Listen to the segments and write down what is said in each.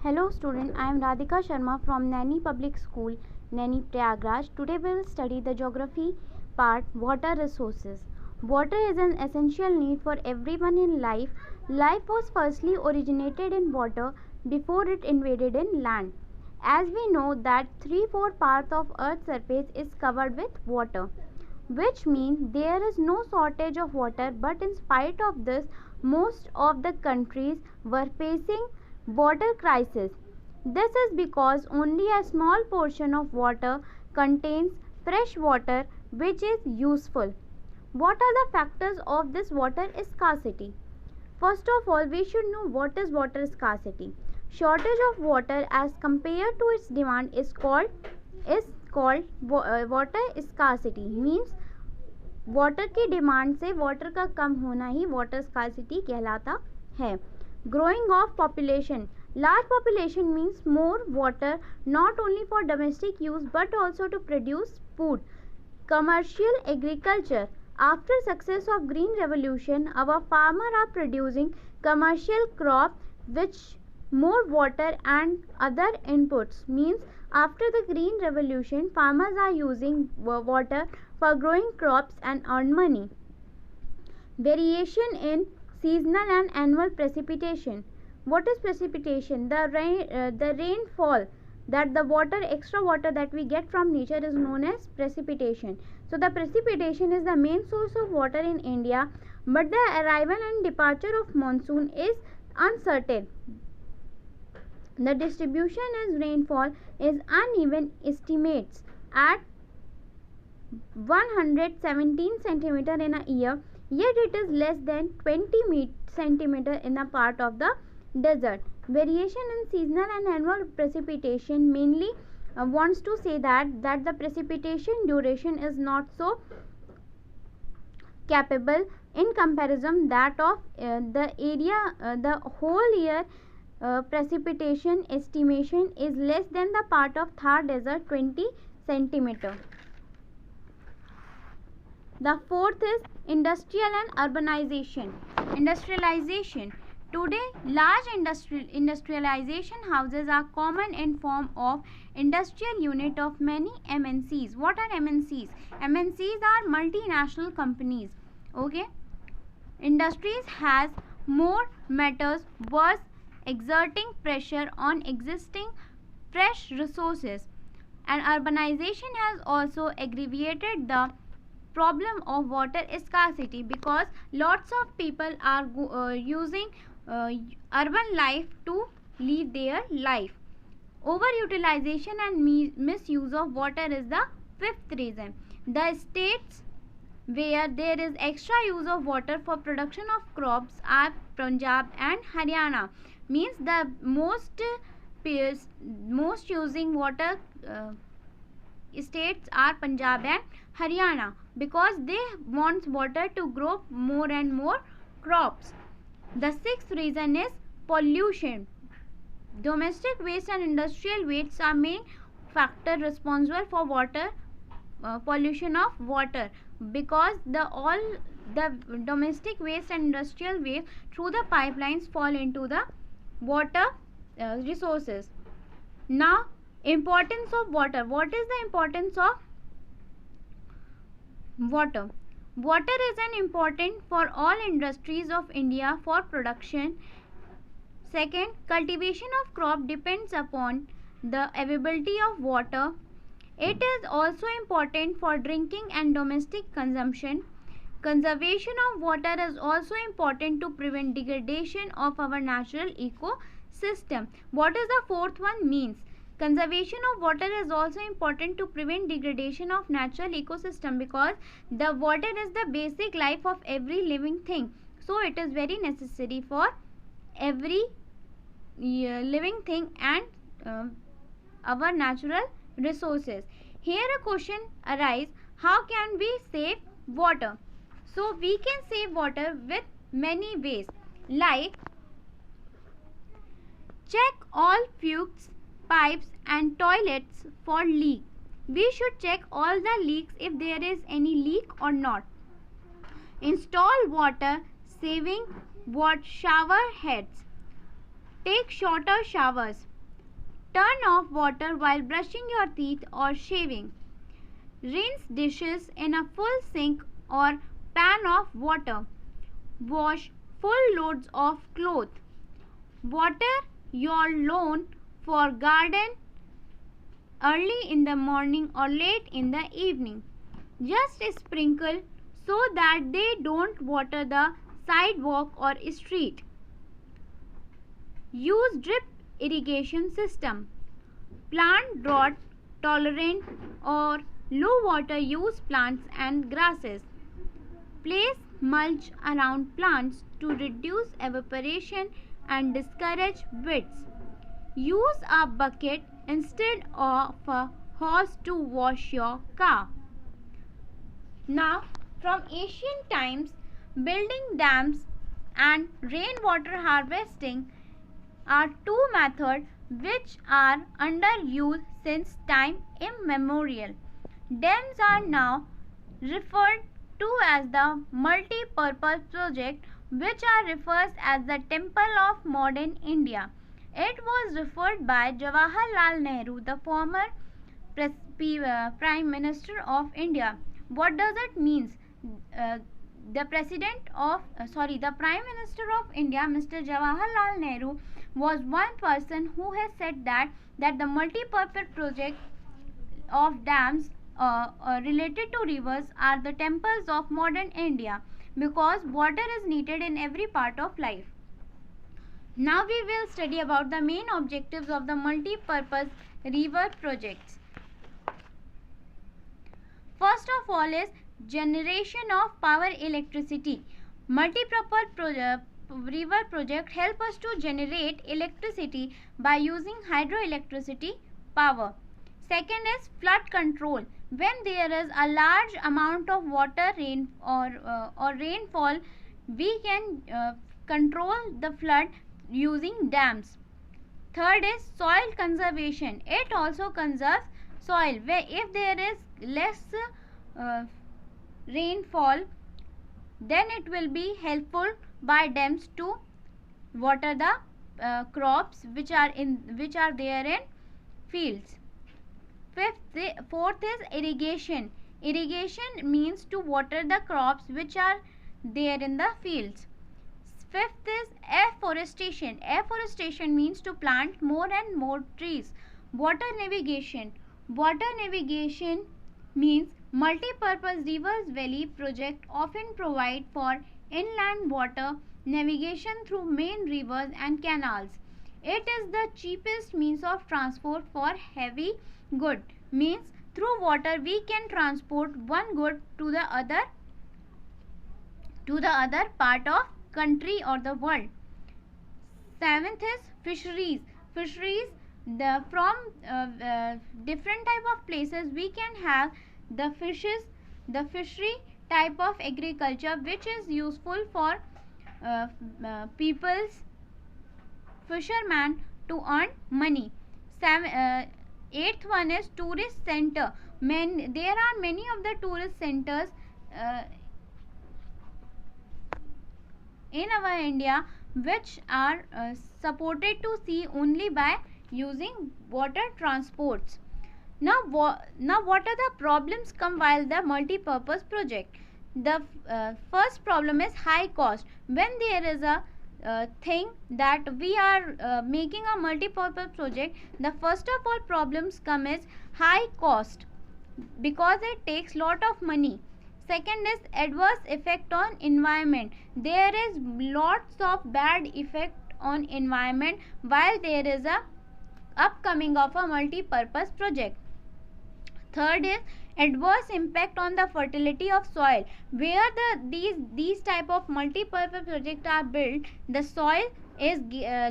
Hello student, I am Radhika Sharma from Naini Public School, Naini Prayagraj. Today we will study the geography part, water resources. Water is an essential need for everyone in life. Life was firstly originated in water before it invaded in land. As we know that 3/4 parts of Earth's surface is covered with water, which means there is no shortage of water, but in spite of this, most of the countries were facing water crisis. This is because only a small portion of water contains fresh water which is useful. What are the factors of this water scarcity? First of all, we should know what is water scarcity. Shortage of water as compared to its demand is called water scarcity. Means water की demand से water का कम होना ही water scarcity कहलाता है. Growing of population. Large population means more water not only for domestic use but also to produce food. Commercial agriculture. After success of green revolution, our farmers are producing commercial crop which more water and other inputs. Means after the green revolution, farmers are using water for growing crops and earn money. Variation in seasonal and annual precipitation. What is precipitation? The rainfall, that the water, extra water that we get from nature is known as precipitation. So the precipitation is the main source of water in India, but the arrival and departure of monsoon is uncertain. The distribution as rainfall is uneven. Estimates at 117 centimeter in a year, yet it is less than 20 centimeter in a part of the desert. Variation in seasonal and annual precipitation mainly wants to say that the precipitation duration is not so capable in comparison that of the area. The whole year precipitation estimation is less than the part of Thar desert 20 centimeter. The fourth is industrial and urbanization. Industrialization. Today, large industrialization houses are common in form of industrial unit of many MNCs. What are MNCs? MNCs are multinational companies. Okay. Industries has more matters was exerting pressure on existing fresh resources, and urbanization has also aggravated the problem of water scarcity because lots of people are using urban life to live their life. Overutilization and misuse of water is the fifth reason. The states where there is extra use of water for production of crops are Punjab and Haryana. Means the most using water states are Punjab and Haryana because they want water to grow more and more crops. The sixth reason is pollution. Domestic waste and industrial waste are main factor responsible for water pollution of water, because all the domestic waste and industrial waste through the pipelines fall into the water resources. Now, importance of water. What is the importance of water? Water is an important for all industries of India for production. Second, cultivation of crop depends upon the availability of water. It is also important for drinking and domestic consumption. Conservation of water is also important to prevent degradation of our natural ecosystem. What is the fourth one? Means conservation of water is also important to prevent degradation of natural ecosystem, because the water is the basic life of every living thing. So it is very necessary for every living thing and our natural resources. Here a question arises, how can we save water? So we can save water with many ways, like check all fuses, pipes and toilets for leak. We should check all the leaks if there is any leak or not. Install water saving shower heads. Take Take shorter showers. Turn off water while brushing your teeth or shaving. Rinse dishes in a full sink or pan of water. Wash full loads of clothes. Water your lawn for garden early in the morning or late in the evening. Just sprinkle so that they don't water the sidewalk or street. Use drip irrigation system. Plant drought tolerant or low water use plants and grasses. Place mulch around plants to reduce evaporation and discourage weeds. Use a bucket instead of a hose to wash your car. Now, from ancient times, building dams and rainwater harvesting are two methods which are under use since time immemorial. Dams are now referred to as the multi-purpose project, which are refers as the temple of modern India. It was referred by Jawaharlal Nehru, the former Prime Minister of India. What does it mean? The Prime Minister of India, Mr. Jawaharlal Nehru, was one person who has said that the multi-purpose project of dams related to rivers are the temples of modern India, because water is needed in every part of life. Now we will study about the main objectives of the multi-purpose river projects. First of all is generation of power electricity. Multi-purpose river project help us to generate electricity by using hydroelectricity power. Second is flood control. When there is a large amount of water or rainfall, we can control the flood using dams. Third is soil conservation. It also conserves soil. Where if there is less rainfall, then it will be helpful by dams to water the crops which are there in fields. Fourth is irrigation. Irrigation means to water the crops which are there in the fields. Fifth is afforestation. Afforestation means to plant more and more trees. Water navigation. Water navigation means multi-purpose rivers valley project often provide for inland water navigation through main rivers and canals. It is the cheapest means of transport for heavy good. Means through water we can transport one good to the other part of country or the world. Seventh is fisheries. Fisheries, from different type of places we can have the fishes, the fishery type of agriculture which is useful for people's fishermen to earn money. Eighth one is tourist center. There are many of the tourist centers in our India which are supported to see only by using water transports. Now what are the problems come while the multi-purpose project? The first problem is high cost. When there is a thing that we are making a multi-purpose project, the first of all problems come is high cost, because it takes lot of money. Second is adverse effect on environment. There is lots of bad effect on environment while there is a upcoming of a multi-purpose project. Third is adverse impact on the fertility of soil. Where these type of multi-purpose projects are built, the soil is there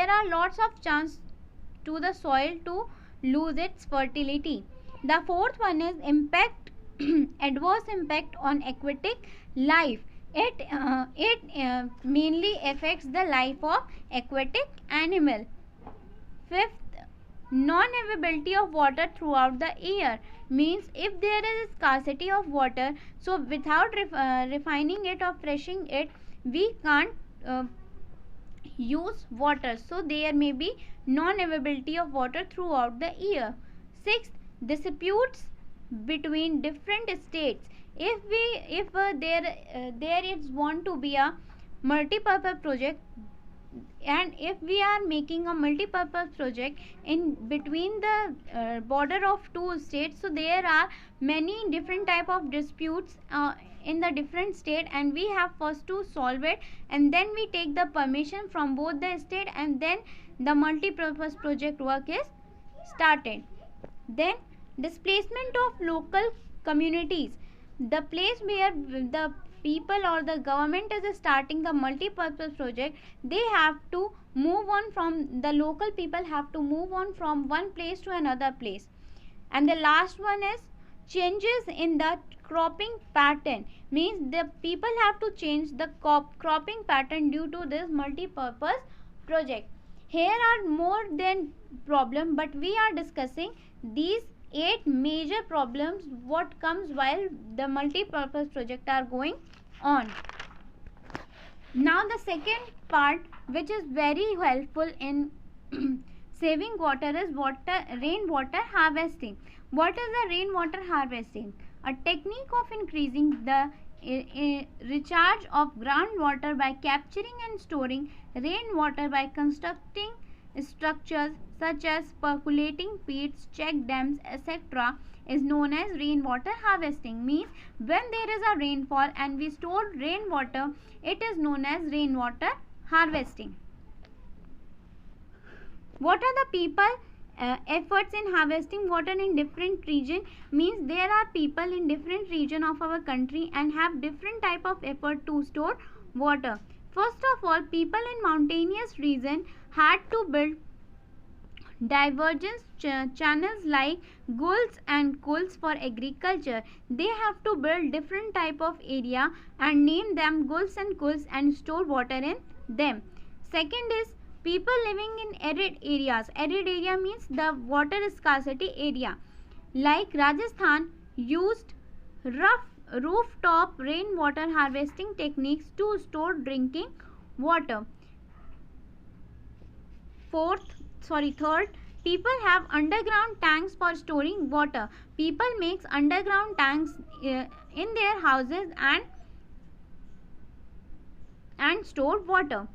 are lots of chance to the soil to lose its fertility. The fourth one is impact adverse impact on aquatic life. It mainly affects the life of aquatic animal. Fifth, non-availability of water throughout the year. Means if there is scarcity of water, so without refining it or freshing it, we can't use water, so there may be non-availability of water throughout the year. Sixth, disputes between different states. If there is want to be a multi-purpose project, and if we are making a multi-purpose project in between the border of two states, so there are many different type of disputes in the different state, and we have first to solve it, and then we take the permission from both the state, and then the multi-purpose project work is started. Then displacement of local communities. The place where the people or the government is starting the multi-purpose project, they have to move on from, the local people have to move on from one place to another place. And the last one is changes in the cropping pattern, means the people have to change the cropping pattern due to this multi-purpose project. Here are more than problem, but we are discussing these 8 major problems what comes while the multi-purpose project are going on. Now the second part, which is very helpful in saving water, is rainwater harvesting. What is the rainwater harvesting? A technique of increasing the recharge of groundwater by capturing and storing rainwater by constructing structures such as percolating pits, check dams, etc. is known as rainwater harvesting. Means when there is a rainfall and we store rainwater, it is known as rainwater harvesting. What are the people efforts in harvesting water in different region? Means there are people in different region of our country and have different type of effort to store water. First of all, people in mountainous region had to build divergence channels like gulls and kulls for agriculture. They have to build different type of area and name them gulls and kulls and store water in them. Second is people living in arid areas. Arid area means the water scarcity area. Like Rajasthan used rooftop rainwater harvesting techniques to store drinking water. Third, people have underground tanks for storing water. People makes underground tanks in their houses and store water.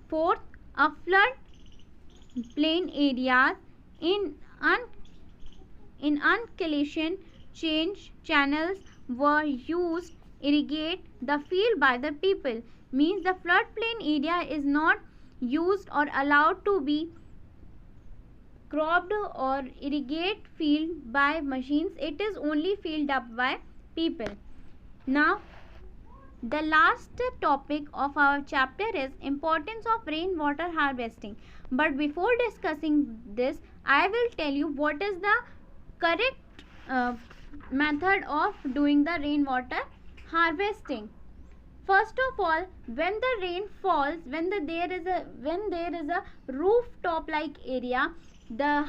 Fourth, a flood plain areas in uncalation channels were used irrigate the field by the people. Means the floodplain area is not used or allowed to be cropped or irrigate field by machines. It is only filled up by people. Now the last topic of our chapter is importance of rainwater harvesting. But before discussing this, I will tell you what is the correct method of doing the rainwater harvesting. First of all, when the rain falls, when there is a rooftop like area, the